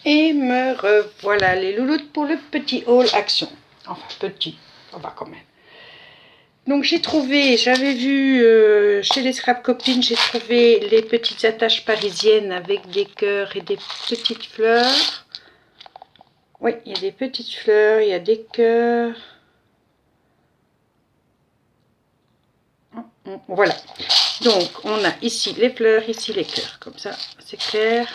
Et me revoilà les louloutes pour le petit haul action. Enfin petit, on va quand même. Donc j'ai trouvé, j'avais vu chez les Scrap Copines, j'ai trouvé les petites attaches parisiennes avec des cœurs et des petites fleurs. Oui, il y a des petites fleurs, il y a des cœurs. Voilà. Donc on a ici les fleurs, ici les cœurs. Comme ça, c'est clair.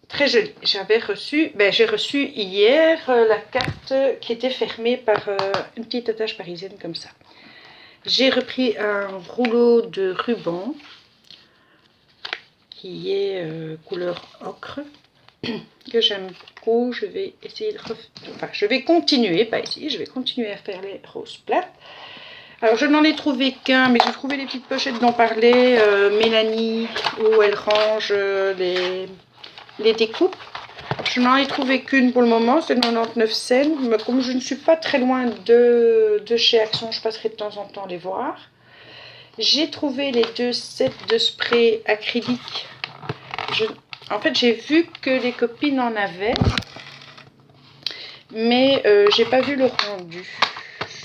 Très joli. J'avais reçu, j'ai reçu hier la carte qui était fermée par une petite attache parisienne comme ça. J'ai repris un rouleau de ruban qui est couleur ocre que j'aime beaucoup. Je vais essayer de je vais continuer, pas essayer, je vais continuer à faire les roses plates. Alors je n'en ai trouvé qu'un, mais j'ai trouvé les petites pochettes dont parlait Mélanie, où elle range les découpes. Je n'en ai trouvé qu'une pour le moment, c'est 99 cents. Mais comme je ne suis pas très loin de chez Action, je passerai de temps en temps les voir. J'ai trouvé les 2 sets de spray acrylique. En fait, j'ai vu que les copines en avaient, mais j'ai pas vu le rendu.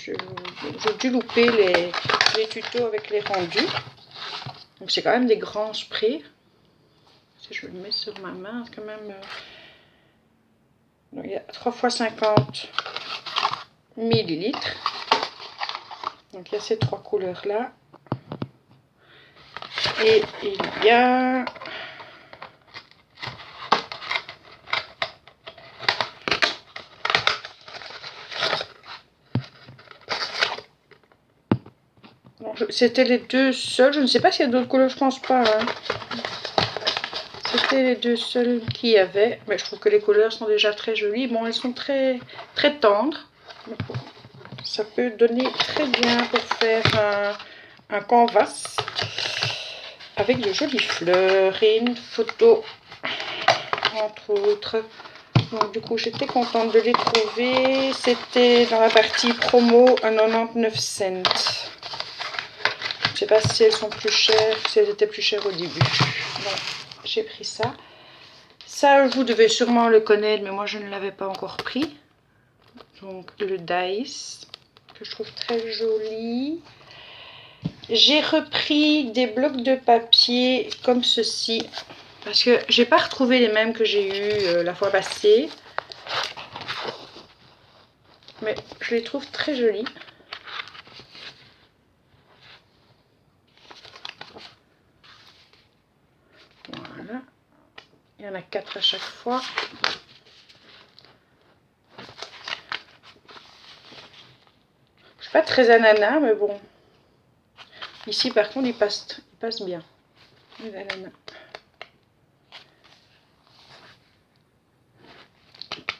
J'ai dû louper les tutos avec les rendus. Donc c'est quand même des grands sprays. Si je le mets sur ma main, quand même... Donc, il y a 3 x 50 millilitres. Donc il y a ces 3 couleurs là. Et il y a... C'était les 2 seuls. Je ne sais pas s'il y a d'autres couleurs, je pense pas. Hein. C'était les 2 seuls qu'il y avait. Mais je trouve que les couleurs sont déjà très jolies. Bon, elles sont très, très tendres. Ça peut donner très bien pour faire un canvas avec de jolies fleurs et une photo, entre autres. Donc du coup, j'étais contente de les trouver. C'était dans la partie promo à 99 cents. Je ne sais pas si elles sont plus chères, si elles étaient plus chères au début. Donc, j'ai pris ça. Ça, vous devez sûrement le connaître, mais moi, je ne l'avais pas encore pris. Donc, le Dice, que je trouve très joli. J'ai repris des blocs de papier comme ceci. Parce que j'ai pas retrouvé les mêmes que j'ai eu la fois passée. Mais je les trouve très jolis. Voilà. Il y en a 4 à chaque fois. Je suis pas très ananas, mais bon. Ici, par contre, il passe bien. L'ananas.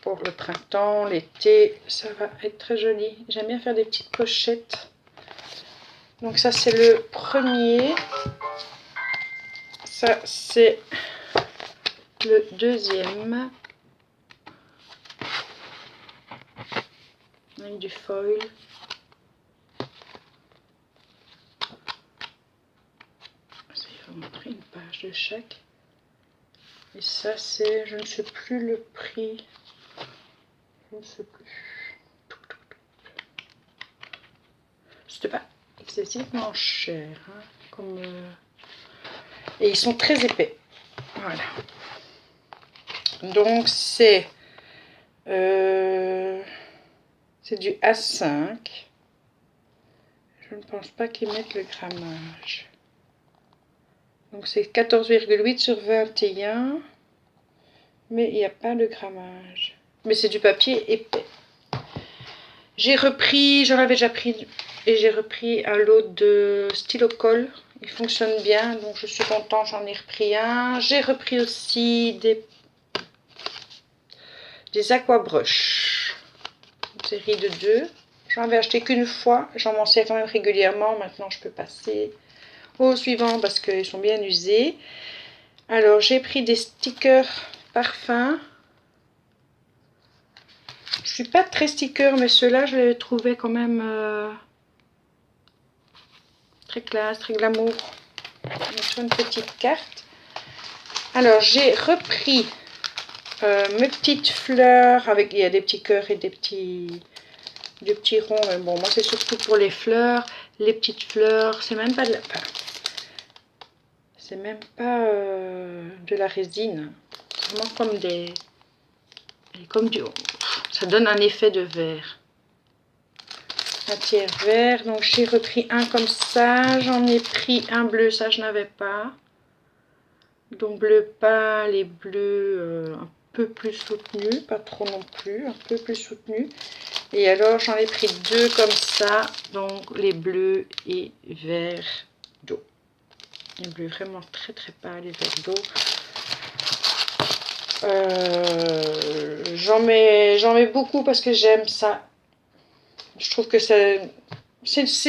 Pour le printemps, l'été, ça va être très joli. J'aime bien faire des petites pochettes. Donc ça, c'est le premier. Ça, c'est le deuxième. Avec du foil. Ça, il va montrer une page de chaque. Et ça, c'est, je ne sais plus le prix. Je ne sais plus. C'était pas excessivement cher. Hein, comme, et ils sont très épais. Voilà. Donc, c'est du A5. Je ne pense pas qu'ils mettent le grammage. Donc, c'est 14,8 sur 21. Mais il n'y a pas de grammage. Mais c'est du papier épais. J'ai repris, j'en avais déjà pris, et j'ai repris un lot de stylo colle. Il fonctionne bien, donc je suis contente, j'en ai repris un. J'ai repris aussi des aquabrush. Une série de 2. J'en avais acheté qu'une fois, j'en m'en sers quand même régulièrement. Maintenant, je peux passer au suivant parce qu'ils sont bien usés. Alors, j'ai pris des stickers parfums. Je suis pas très sticker, mais ceux-là, je les trouvais quand même très classe, très glamour. sur une petite carte. Alors, j'ai repris mes petites fleurs avec, il y a des petits cœurs et des petits ronds. Mais bon, moi, c'est surtout pour les fleurs. Les petites fleurs, c'est même pas de la... Enfin, c'est même pas de la résine. C'est vraiment comme des... Comme du... Ça donne un effet de verre. Matière vert. Donc, j'ai repris un comme ça. J'en ai pris un bleu. Ça, je n'avais pas. Donc bleu pâle et bleu un peu plus soutenu, pas trop non plus, un peu plus soutenu. Et alors j'en ai pris deux comme ça, donc les bleus et verts d'eau. Les bleus vraiment très très pâles et verts d'eau. J'en mets beaucoup parce que j'aime ça. Je trouve que c'est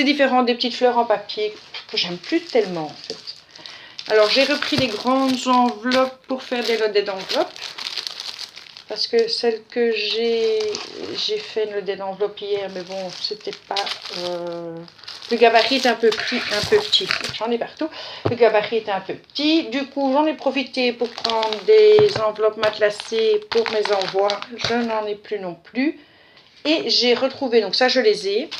différent des petites fleurs en papier que j'aime plus tellement en fait. Alors, j'ai repris les grandes enveloppes pour faire des lodets d'enveloppe. Parce que celle que j'ai fait le lodet d'enveloppe hier, mais bon, c'était pas... le gabarit est un peu petit. J'en ai partout. Le gabarit est un peu petit. Du coup, j'en ai profité pour prendre des enveloppes matelassées pour mes envois. Je n'en ai plus non plus. Et j'ai retrouvé, donc ça, je les ai.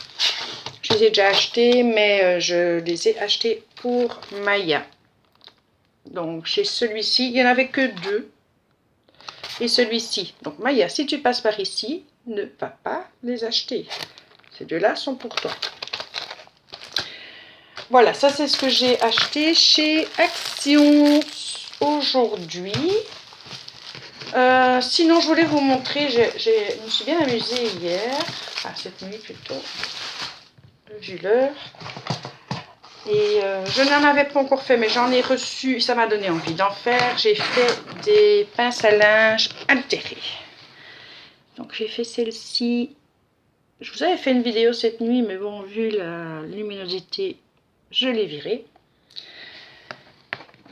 Je les ai déjà achetés, mais je les ai achetés pour Maya. Donc, chez celui-ci, il n'y en avait que deux. Et celui-ci. Donc, Maya, si tu passes par ici, ne va pas les acheter. Ces deux-là sont pour toi. Voilà, ça, c'est ce que j'ai acheté chez Action aujourd'hui. Sinon, je voulais vous montrer, je me suis bien amusée hier. Ah, cette nuit plutôt. Vu l'heure. Et je n'en avais pas encore fait, mais j'en ai reçu, ça m'a donné envie d'en faire. J'ai fait des pinces à linge altérées. Donc j'ai fait celle-ci. Je vous avais fait une vidéo cette nuit, mais bon, vu la luminosité, je l'ai virée.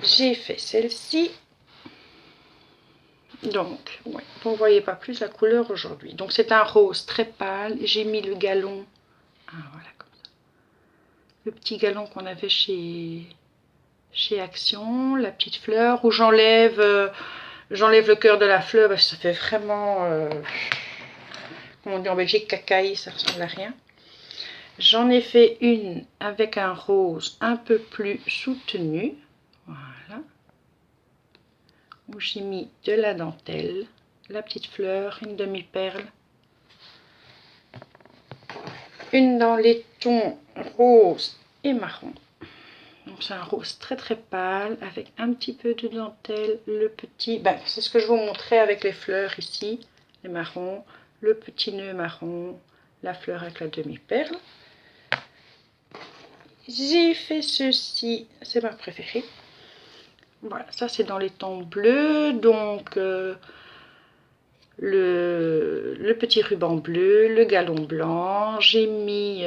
J'ai fait celle-ci. Donc, ouais, vous ne voyez pas plus la couleur aujourd'hui. Donc c'est un rose très pâle. J'ai mis le galon. Ah, voilà. Le petit galon qu'on avait chez Action, la petite fleur, où j'enlève le cœur de la fleur, parce que ça fait vraiment, comme on dit en Belgique, cacaille, ça ressemble à rien. J'en ai fait une avec un rose un peu plus soutenu, voilà, où j'ai mis de la dentelle, la petite fleur, une demi-perle, une dans les tons rose et marron. Donc c'est un rose très très pâle avec un petit peu de dentelle, le petit, ben, c'est ce que je vous montrais avec les fleurs ici, les marrons, le petit nœud marron, la fleur avec la demi-perle. J'ai fait ceci, c'est ma préférée. Voilà, ça c'est dans les tons bleus, donc le petit ruban bleu, le galon blanc, j'ai mis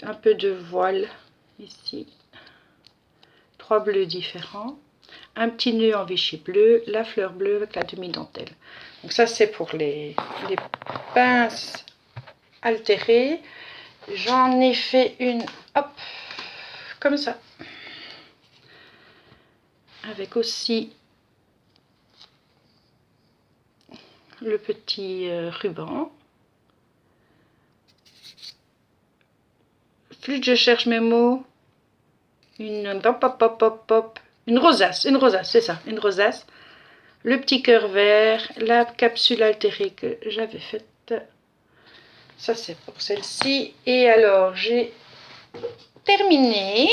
un peu de voile ici, 3 bleus différents, un petit nœud en Vichy bleu, la fleur bleue avec la demi-dentelle. Donc ça c'est pour les pinces altérées. J'en ai fait une, hop, comme ça, avec aussi le petit ruban. Plus je cherche mes mots, une rosace, c'est ça, une rosace. Le petit cœur vert, la capsule altérée que j'avais faite. Ça c'est pour celle-ci. Et alors j'ai terminé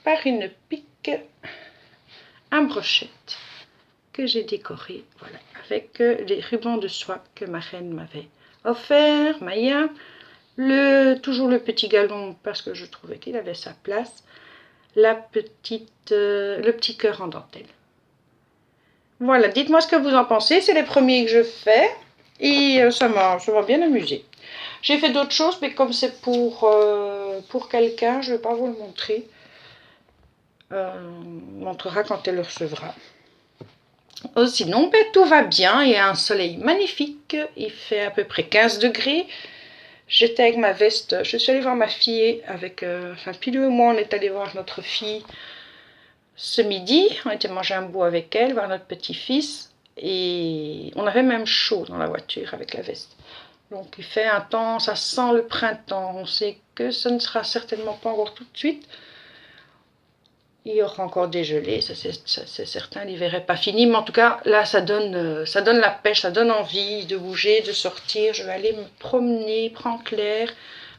par une pique à brochette que j'ai décorée, voilà, avec les rubans de soie que ma reine m'avait offert, Maya. Toujours le petit galon parce que je trouvais qu'il avait sa place. Le petit cœur en dentelle. Voilà, dites-moi ce que vous en pensez. C'est les premiers que je fais et ça m'a bien amusé. J'ai fait d'autres choses, mais comme c'est pour quelqu'un, je ne vais pas vous le montrer. On montrera quand elle le recevra. Sinon, ben, tout va bien. Il y a un soleil magnifique. Il fait à peu près 15 degrés. J'étais avec ma veste, je suis allée voir ma fille avec, enfin Pilou et moi on est allé voir notre fille ce midi, on était manger un bout avec elle, voir notre petit-fils, et on avait même chaud dans la voiture avec la veste. Donc il fait un temps, ça sent le printemps, on sait que ce ne sera certainement pas encore tout de suite. Il y aura encore des gelées, ça c'est certain, l'hiver n'est pas fini, mais en tout cas là ça donne la pêche, ça donne envie de bouger, de sortir. Je vais aller me promener, prendre l'air,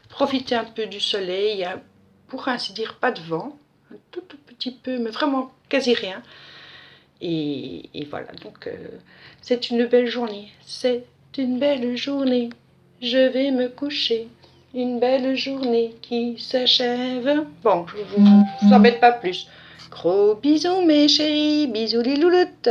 profiter un peu du soleil. Il y a pour ainsi dire pas de vent, un tout petit peu, mais vraiment quasi rien. Et voilà, donc c'est une belle journée, c'est une belle journée, je vais me coucher, une belle journée qui s'achève. Bon, je vous embête pas plus. Gros bisous mes chéris, bisous les louloutes.